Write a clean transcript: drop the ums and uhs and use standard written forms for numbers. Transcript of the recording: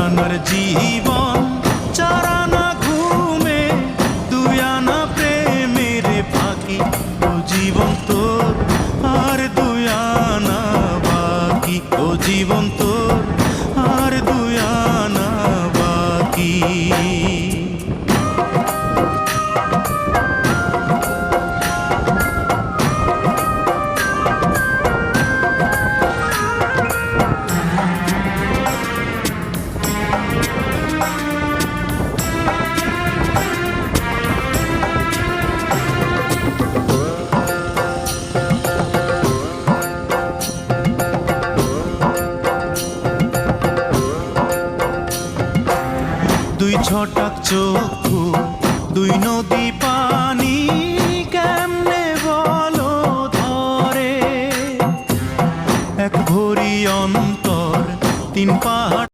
আনার জীবন, চার আনা ঘুমে, দুই আনা প্রেমের ফাঁকি। ও জীবন তোর আর দুই আনা বাকি, ও জীবন তোর আর দুই আনা বাকি। দুই ছটাক চক্ষু, দুই নদী পানি,